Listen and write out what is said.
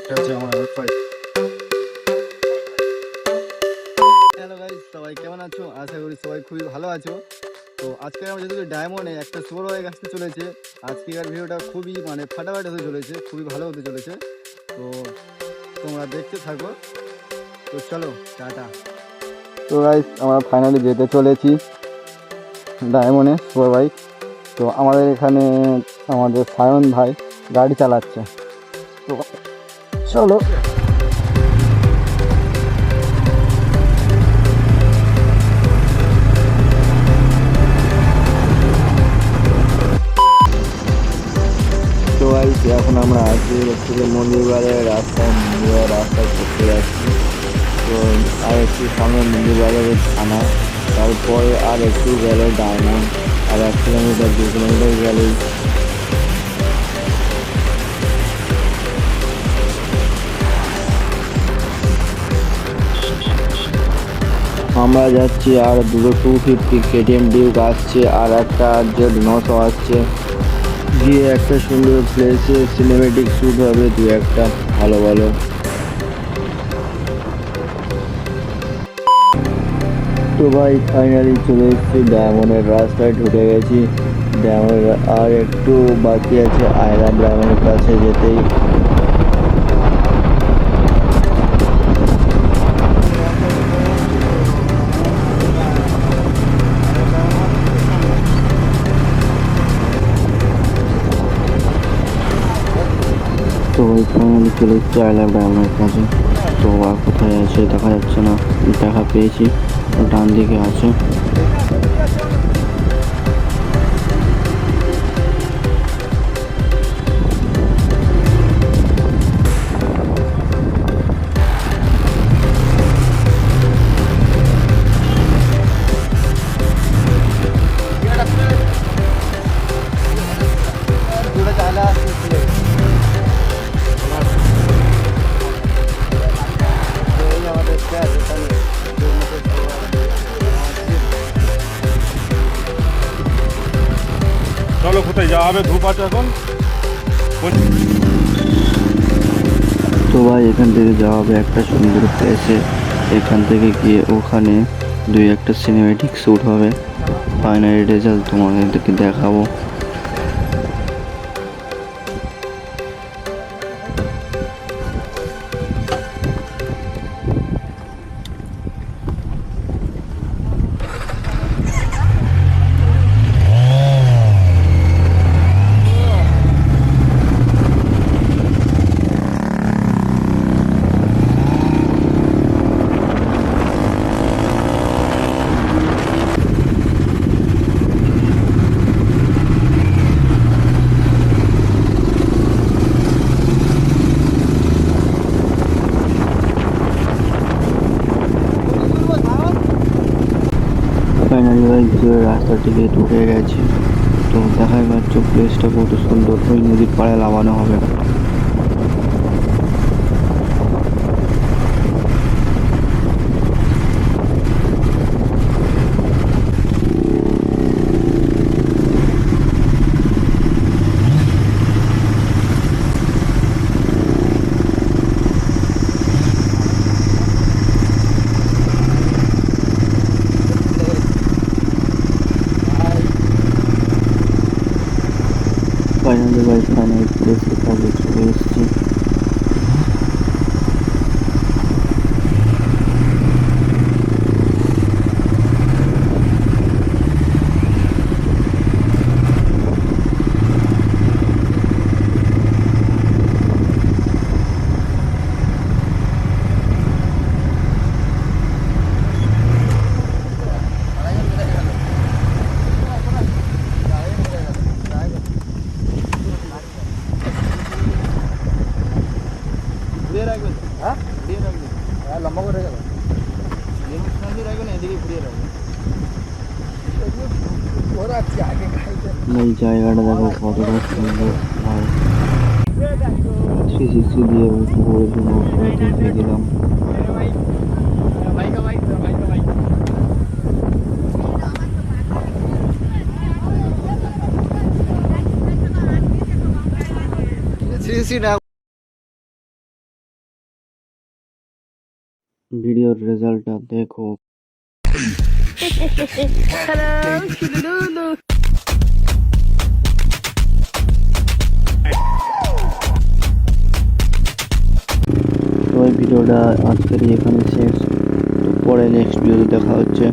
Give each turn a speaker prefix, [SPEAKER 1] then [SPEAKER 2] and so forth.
[SPEAKER 1] এটা হচ্ছে আমার ওয়াইফাই। হ্যালো গাইস, সবাই কেমন আছো? আশা করি সবাই খুবই ভালো আছো। তো আজকে আমরা যেহেতু ডায়মন্ডে একটা সুপার বাইক আসতে চলেছে, আজকের ভিডিওটা খুবই ফাটাফাটি হতে চলেছে, খুবই ভালো হতে চলেছে। তো তোমরা দেখতে থাকো। তো চলো, টাটা। তো গাইস, আমরা ফাইনালি যেতে চলেছি ডায়মন্ডে সুপার বাইক। তো আমাদের এখানে আমাদের সায়ন ভাই গাড়ি চালাচ্ছে। তো চলো। তো গাইস, এখন আমরা আছি হচ্ছে মন্দির বাজারের রাস্তায় ঘুরতে যাচ্ছি। তো আর একটু সামনে মন্দির বাজারের থানা, তারপরে আর একটু গেলে ডায়মন্ড, আর 1 কিলোমিটার 2 কিলোমিটার গেলেই আমরা যাচ্ছি। আর দুটো 250 কেটিএম ডিউক আসছে, আর একটা Z900 আসছে। গিয়ে একটা সুন্দর প্লেসে সিনেমেটিক শ্যুট হবে, দু একটা ভালো ভালো। তো ভাই ফাইনালি চলে এসেছি ডায়মন্ডের রাস্তায়, ঢুকে গেছি ডায়মন্ড। আর একটু বাকি আছে আয়রন ডায়মন্ডের কাছে যেতেই। তো ওই ফাইনালি চলে এসেছি আই লাভ ডায়মন্ডের কাছে। তো আর কোথায় আছে দেখা যাচ্ছে না, দেখা পেয়েছি ডান দিকে আছে।
[SPEAKER 2] চলো, কোথায় যাওয়া হবে? ধূপ আছে এখন।
[SPEAKER 1] তো ভাই এখান থেকে যাওয়া হবে একটা সুন্দর প্লেসে। এখান থেকে গিয়ে ওখানে দুই একটা সিনেমেটিক শ্যুট হবে। ফাইনালি রেজাল্ট তোমাদেরকে দেখাবো। ফাইনালি রাস্তা থেকে ঢুকে গেছি। তো দেখাই পাচ্ছ প্লেসটা কত সুন্দর, ওই নদীর পাড়ে লাগানো হবে। ফাইনালি প্লেসের কাছে চলে এসেছি। লম্বা করে গেল রাখবেন, এদিকে ঘুরিয়ে রাখবেন। এই জায়গাটা দেখো কতটা সুন্দর ভাই। 360 দিয়ে উঁচু করেছে, দেখিয়ে দিলাম। ভিডিওর রেজাল্টটা দেখো। তো এই ভিডিওটা আজকের এখানে শেষ, তো পরে নেক্সট ভিডিওতে দেখা হচ্ছে।